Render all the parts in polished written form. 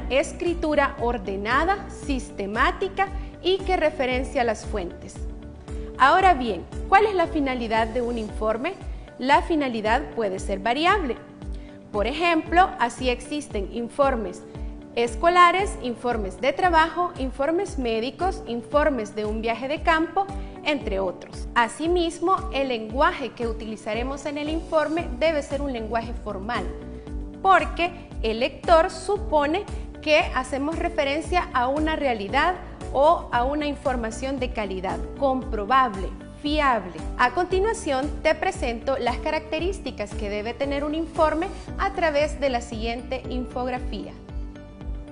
escritura ordenada, sistemática y que referencia las fuentes. Ahora bien, ¿cuál es la finalidad de un informe? La finalidad puede ser variable. Por ejemplo, así existen informes escolares, informes de trabajo, informes médicos, informes de un viaje de campo, entre otros. Asimismo, el lenguaje que utilizaremos en el informe debe ser un lenguaje formal, porque el lector supone que hacemos referencia a una realidad o a una información de calidad, comprobable, fiable. A continuación, te presento las características que debe tener un informe a través de la siguiente infografía.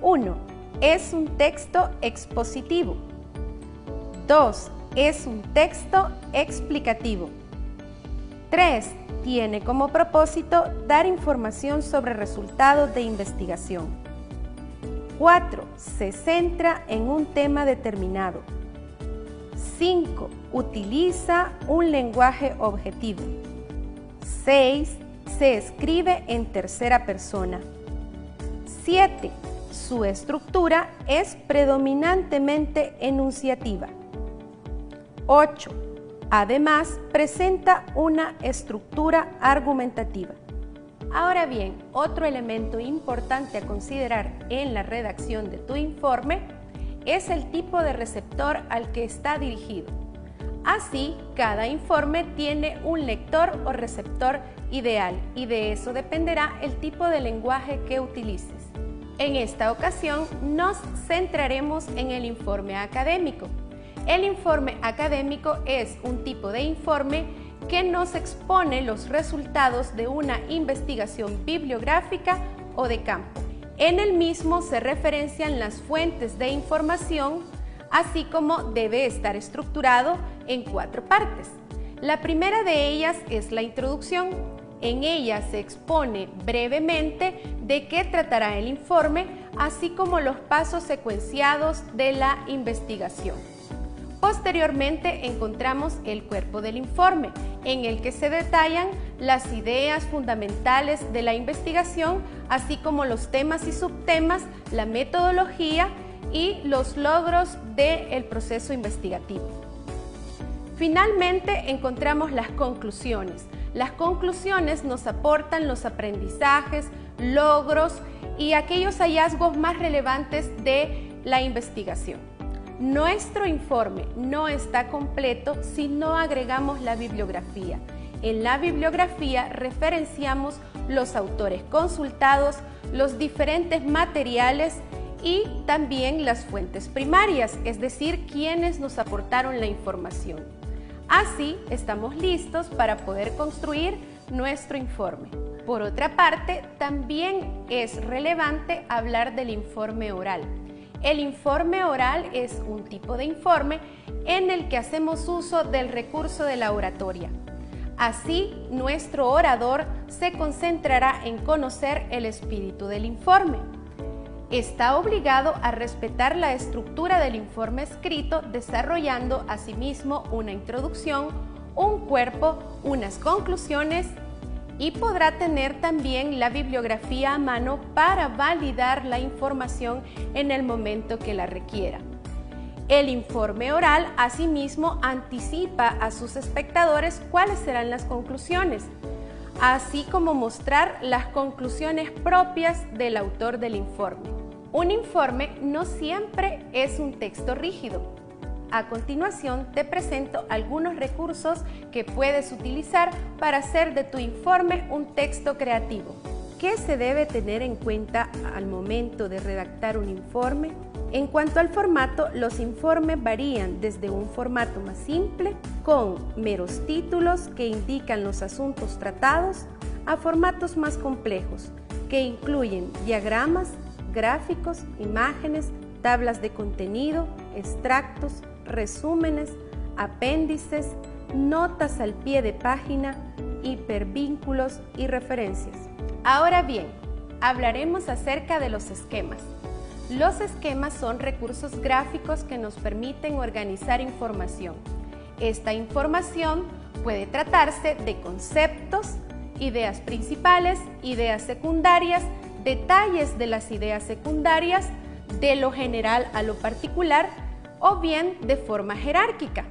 1. Es un texto expositivo. 2. Es un texto explicativo. 3. Tiene como propósito dar información sobre resultados de investigación. 4. Se centra en un tema determinado. 5. Utiliza un lenguaje objetivo. 6. Se escribe en tercera persona. 7. Su estructura es predominantemente enunciativa. 8. Además, presenta una estructura argumentativa. Ahora bien, otro elemento importante a considerar en la redacción de tu informe es el tipo de receptor al que está dirigido. Así, cada informe tiene un lector o receptor ideal y de eso dependerá el tipo de lenguaje que utilices. En esta ocasión nos centraremos en el informe académico. El informe académico es un tipo de informe que nos expone los resultados de una investigación bibliográfica o de campo. En el mismo se referencian las fuentes de información, así como debe estar estructurado en 4 partes. La primera de ellas es la introducción. En ella se expone brevemente de qué tratará el informe, así como los pasos secuenciados de la investigación. Posteriormente encontramos el cuerpo del informe, en el que se detallan las ideas fundamentales de la investigación, así como los temas y subtemas, la metodología y los logros del proceso investigativo. Finalmente encontramos las conclusiones. Las conclusiones nos aportan los aprendizajes, logros y aquellos hallazgos más relevantes de la investigación. Nuestro informe no está completo si no agregamos la bibliografía. En la bibliografía referenciamos los autores consultados, los diferentes materiales y también las fuentes primarias, es decir, quienes nos aportaron la información. Así, estamos listos para poder construir nuestro informe. Por otra parte, también es relevante hablar del informe oral. El informe oral es un tipo de informe en el que hacemos uso del recurso de la oratoria. Así, nuestro orador se concentrará en conocer el espíritu del informe. Está obligado a respetar la estructura del informe escrito, desarrollando asimismo una introducción, un cuerpo, unas conclusiones y podrá tener también la bibliografía a mano para validar la información en el momento que la requiera. El informe oral asimismo anticipa a sus espectadores cuáles serán las conclusiones, así como mostrar las conclusiones propias del autor del informe. Un informe no siempre es un texto rígido. A continuación te presento algunos recursos que puedes utilizar para hacer de tu informe un texto creativo. ¿Qué se debe tener en cuenta al momento de redactar un informe? En cuanto al formato, los informes varían desde un formato más simple, con meros títulos que indican los asuntos tratados, a formatos más complejos, que incluyen diagramas, gráficos, imágenes, tablas de contenido, extractos, resúmenes, apéndices, notas al pie de página, hipervínculos y referencias. Ahora bien, hablaremos acerca de los esquemas. Los esquemas son recursos gráficos que nos permiten organizar información. Esta información puede tratarse de conceptos, ideas principales, ideas secundarias, detalles de las ideas secundarias de lo general a lo particular o bien de forma jerárquica.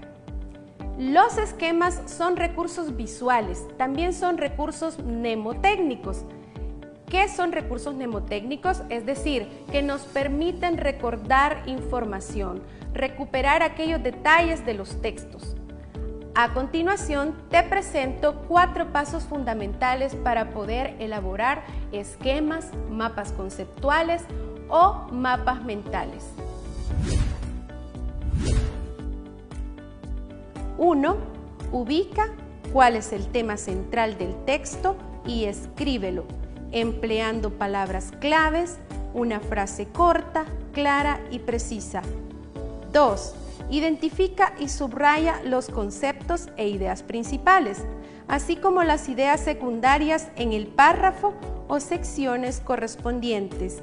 Los esquemas son recursos visuales, también son recursos mnemotécnicos. ¿Qué son recursos mnemotécnicos? Es decir, que nos permiten recordar información, recuperar aquellos detalles de los textos. A continuación, te presento 4 pasos fundamentales para poder elaborar esquemas, mapas conceptuales o mapas mentales. 1. Ubica cuál es el tema central del texto y escríbelo, empleando palabras claves, una frase corta, clara y precisa. 2. Identifica y subraya los conceptos e ideas principales, así como las ideas secundarias en el párrafo o secciones correspondientes.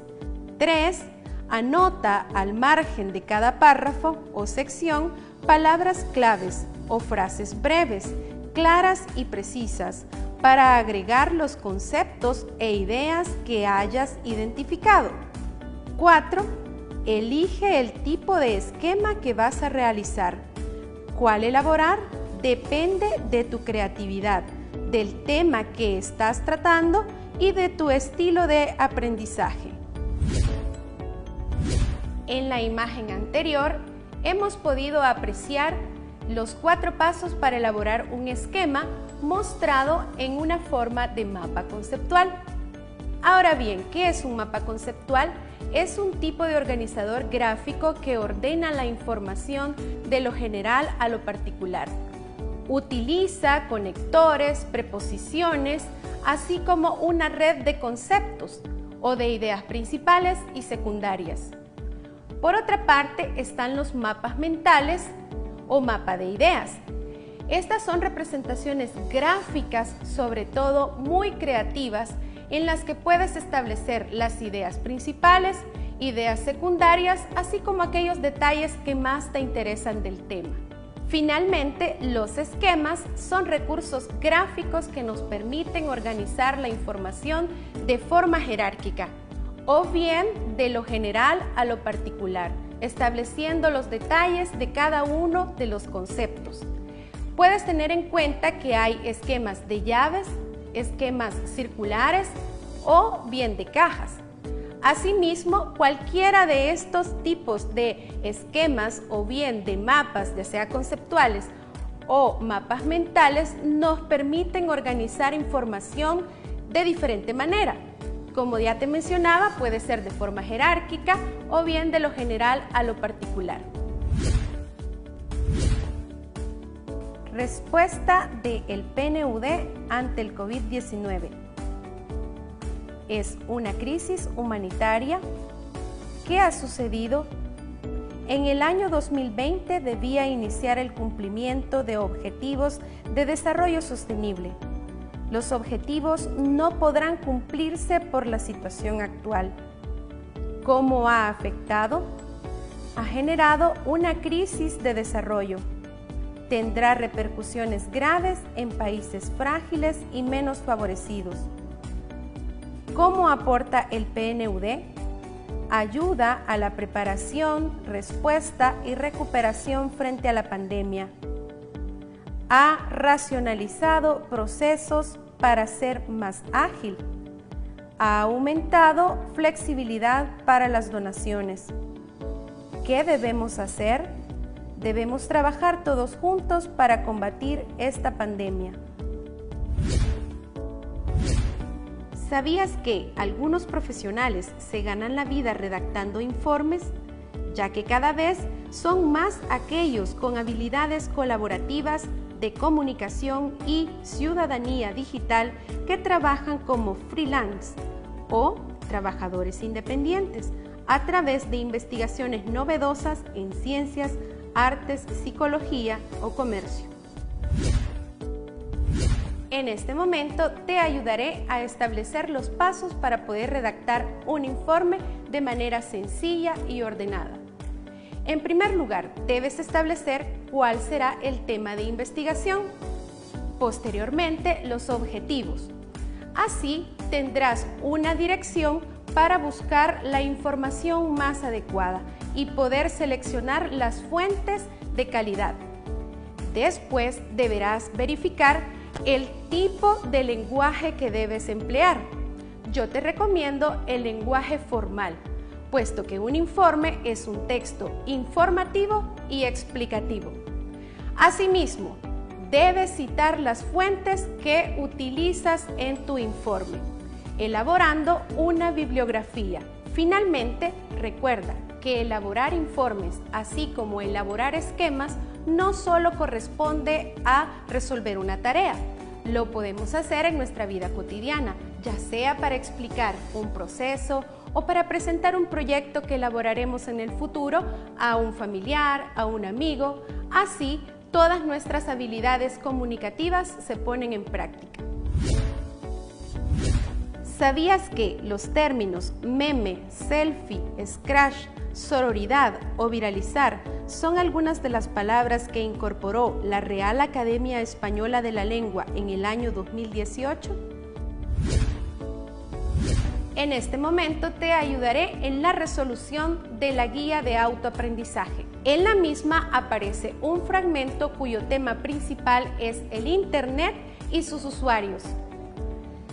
3. Anota al margen de cada párrafo o sección palabras claves o frases breves, claras y precisas, para agregar los conceptos e ideas que hayas identificado. 4. Elige el tipo de esquema que vas a realizar. ¿Cuál elaborar? Depende de tu creatividad, del tema que estás tratando y de tu estilo de aprendizaje. En la imagen anterior hemos podido apreciar los 4 pasos para elaborar un esquema mostrado en una forma de mapa conceptual. Ahora bien, ¿qué es un mapa conceptual? Es un tipo de organizador gráfico que ordena la información de lo general a lo particular. Utiliza conectores, preposiciones, así como una red de conceptos o de ideas principales y secundarias. Por otra parte, están los mapas mentales o mapa de ideas. Estas son representaciones gráficas, sobre todo muy creativas, en las que puedes establecer las ideas principales, ideas secundarias, así como aquellos detalles que más te interesan del tema. Finalmente, los esquemas son recursos gráficos que nos permiten organizar la información de forma jerárquica, o bien de lo general a lo particular, estableciendo los detalles de cada uno de los conceptos. Puedes tener en cuenta que hay esquemas de llaves, esquemas circulares o bien de cajas. Asimismo, cualquiera de estos tipos de esquemas o bien de mapas, ya sea conceptuales o mapas mentales, nos permiten organizar información de diferente manera. Como ya te mencionaba, puede ser de forma jerárquica o bien de lo general a lo particular. Respuesta del PNUD ante el COVID-19. Es una crisis humanitaria. ¿Qué ha sucedido? En el año 2020 debía iniciar el cumplimiento de objetivos de desarrollo sostenible. Los objetivos no podrán cumplirse por la situación actual. ¿Cómo ha afectado? Ha generado una crisis de desarrollo. Tendrá repercusiones graves en países frágiles y menos favorecidos. ¿Cómo aporta el PNUD? Ayuda a la preparación, respuesta y recuperación frente a la pandemia. Ha racionalizado procesos para ser más ágil. Ha aumentado flexibilidad para las donaciones. ¿Qué debemos hacer? Debemos trabajar todos juntos para combatir esta pandemia. ¿Sabías que algunos profesionales se ganan la vida redactando informes? Ya que cada vez son más aquellos con habilidades colaborativas de comunicación y ciudadanía digital que trabajan como freelance o trabajadores independientes a través de investigaciones novedosas en ciencias, artes, psicología o comercio. En este momento te ayudaré a establecer los pasos para poder redactar un informe de manera sencilla y ordenada. En primer lugar, debes establecer cuál será el tema de investigación. Posteriormente, los objetivos. Así tendrás una dirección para buscar la información más adecuada y poder seleccionar las fuentes de calidad. Después deberás verificar el tipo de lenguaje que debes emplear. Yo te recomiendo el lenguaje formal, puesto que un informe es un texto informativo y explicativo. Asimismo, debes citar las fuentes que utilizas en tu informe, elaborando una bibliografía. Finalmente, recuerda que elaborar informes, así como elaborar esquemas, no solo corresponde a resolver una tarea. Lo podemos hacer en nuestra vida cotidiana, ya sea para explicar un proceso o para presentar un proyecto que elaboraremos en el futuro a un familiar, a un amigo. Así, todas nuestras habilidades comunicativas se ponen en práctica. ¿Sabías que los términos meme, selfie, scratch, sororidad o viralizar son algunas de las palabras que incorporó la Real Academia Española de la Lengua en el año 2018? En este momento te ayudaré en la resolución de la guía de autoaprendizaje. En la misma aparece un fragmento cuyo tema principal es el Internet y sus usuarios.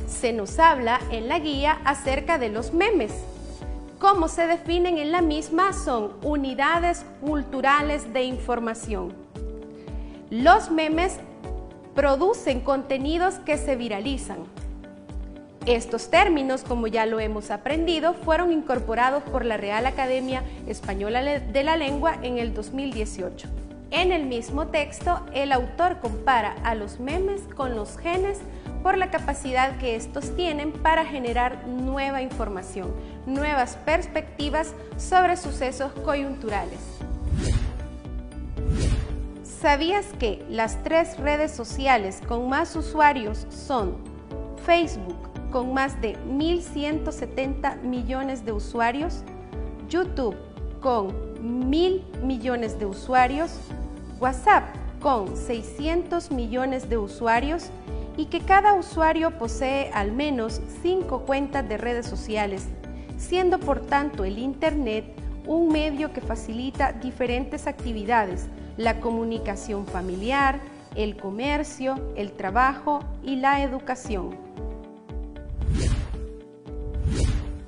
Se nos habla en la guía acerca de los memes. Cómo se definen en la misma son unidades culturales de información. Los memes producen contenidos que se viralizan. Estos términos, como ya lo hemos aprendido, fueron incorporados por la Real Academia Española de la Lengua en el 2018. En el mismo texto, el autor compara a los memes con los genes por la capacidad que estos tienen para generar nueva información, nuevas perspectivas sobre sucesos coyunturales. ¿Sabías que las 3 redes sociales con más usuarios son Facebook, con más de 1.170 millones de usuarios, YouTube, con 1.000 millones de usuarios, WhatsApp, con 600 millones de usuarios, y que cada usuario posee al menos 5 cuentas de redes sociales, siendo por tanto el Internet un medio que facilita diferentes actividades, la comunicación familiar, el comercio, el trabajo y la educación.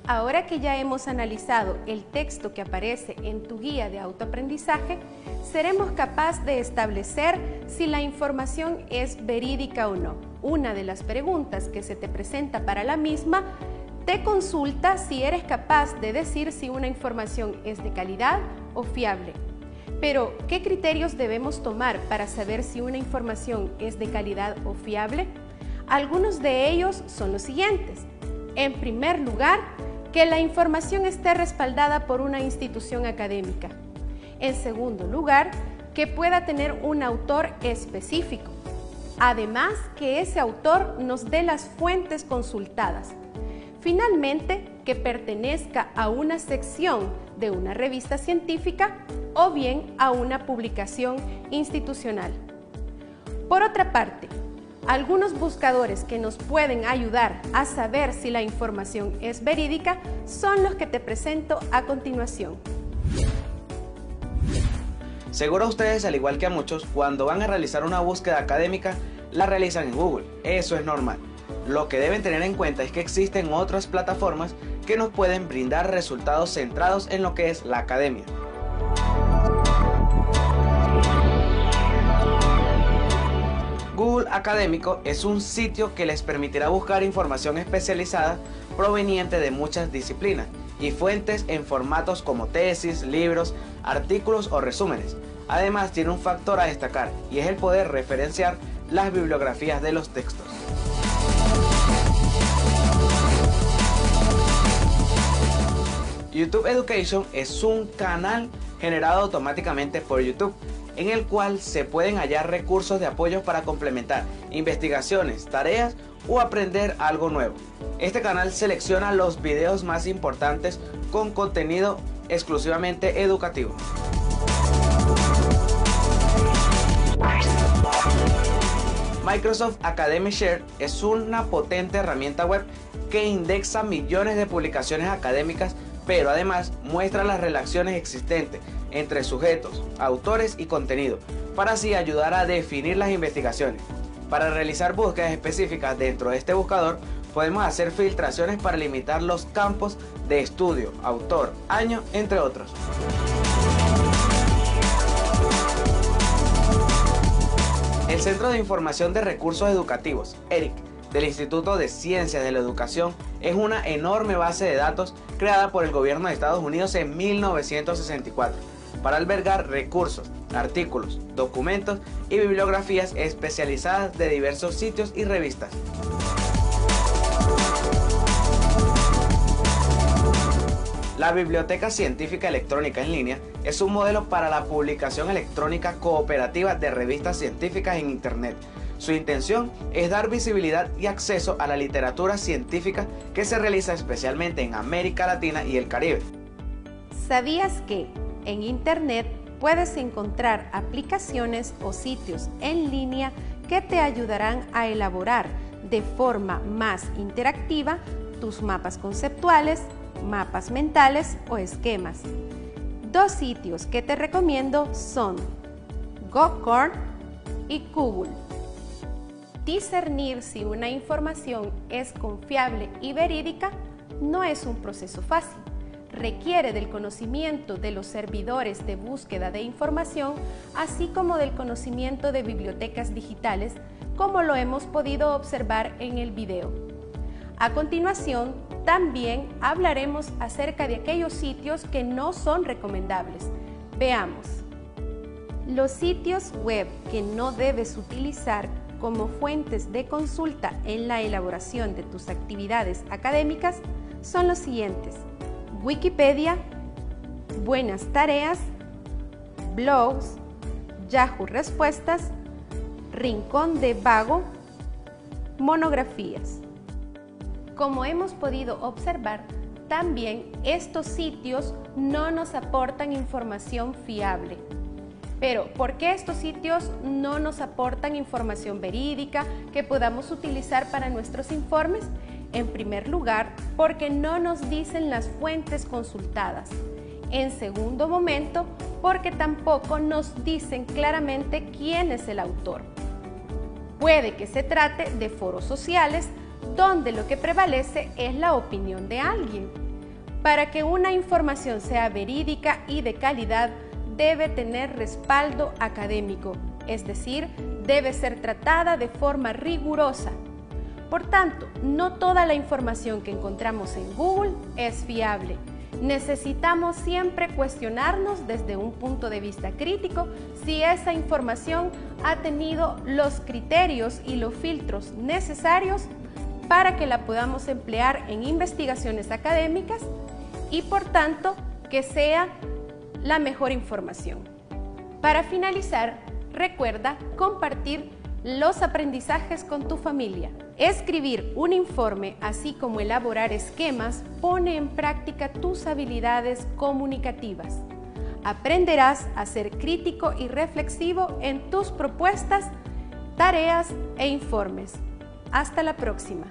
Ahora que ya hemos analizado el texto que aparece en tu guía de autoaprendizaje, seremos capaces de establecer si la información es verídica o no. Una de las preguntas que se te presenta para la misma te consulta si eres capaz de decir si una información es de calidad o fiable. Pero, ¿qué criterios debemos tomar para saber si una información es de calidad o fiable? Algunos de ellos son los siguientes. En primer lugar, que la información esté respaldada por una institución académica. En segundo lugar, que pueda tener un autor específico. Además, que ese autor nos dé las fuentes consultadas. Finalmente, que pertenezca a una sección de una revista científica o bien a una publicación institucional. Por otra parte, algunos buscadores que nos pueden ayudar a saber si la información es verídica son los que te presento a continuación. Seguro ustedes, al igual que a muchos, cuando van a realizar una búsqueda académica, la realizan en Google. Eso es normal. Lo que deben tener en cuenta es que existen otras plataformas que nos pueden brindar resultados centrados en lo que es la academia. Google Académico es un sitio que les permitirá buscar información especializada proveniente de muchas disciplinas y fuentes en formatos como tesis, libros, artículos o resúmenes. Además, tiene un factor a destacar y es el poder referenciar las bibliografías de los textos. YouTube Education es un canal generado automáticamente por YouTube, en el cual se pueden hallar recursos de apoyo para complementar investigaciones, tareas o aprender algo nuevo. Este canal selecciona los videos más importantes con contenido exclusivamente educativo. Microsoft Academy Share es una potente herramienta web que indexa millones de publicaciones académicas, pero además muestra las relaciones existentes entre sujetos, autores y contenido, para así ayudar a definir las investigaciones. Para realizar búsquedas específicas dentro de este buscador, podemos hacer filtraciones para limitar los campos de estudio, autor, año, entre otros. El Centro de Información de Recursos Educativos, ERIC, del Instituto de Ciencias de la Educación, es una enorme base de datos creada por el gobierno de Estados Unidos en 1964 para albergar recursos, artículos, documentos y bibliografías especializadas de diversos sitios y revistas. La Biblioteca Científica Electrónica en línea es un modelo para la publicación electrónica cooperativa de revistas científicas en Internet. Su intención es dar visibilidad y acceso a la literatura científica que se realiza especialmente en América Latina y el Caribe. ¿Sabías que en Internet puedes encontrar aplicaciones o sitios en línea que te ayudarán a elaborar de forma más interactiva tus mapas conceptuales, mapas mentales o esquemas? Dos sitios que te recomiendo son Gocard y Google. Discernir si una información es confiable y verídica no es un proceso fácil. Requiere del conocimiento de los servidores de búsqueda de información, así como del conocimiento de bibliotecas digitales, como lo hemos podido observar en el video. A continuación, también hablaremos acerca de aquellos sitios que no son recomendables. Veamos. Los sitios web que no debes utilizar como fuentes de consulta en la elaboración de tus actividades académicas son los siguientes: Wikipedia, Buenas Tareas, blogs, Yahoo Respuestas, Rincón de Vago, monografías. Como hemos podido observar, también estos sitios no nos aportan información fiable. Pero, ¿por qué estos sitios no nos aportan información verídica que podamos utilizar para nuestros informes? En primer lugar, porque no nos dicen las fuentes consultadas. En segundo momento, porque tampoco nos dicen claramente quién es el autor. Puede que se trate de foros sociales donde lo que prevalece es la opinión de alguien. Para que una información sea verídica y de calidad, debe tener respaldo académico, es decir, debe ser tratada de forma rigurosa. Por tanto, no toda la información que encontramos en Google es fiable. Necesitamos siempre cuestionarnos desde un punto de vista crítico si esa información ha tenido los criterios y los filtros necesarios para que la podamos emplear en investigaciones académicas y, por tanto, que sea la mejor información. Para finalizar, recuerda compartir los aprendizajes con tu familia. Escribir un informe, así como elaborar esquemas, pone en práctica tus habilidades comunicativas. Aprenderás a ser crítico y reflexivo en tus propuestas, tareas e informes. Hasta la próxima.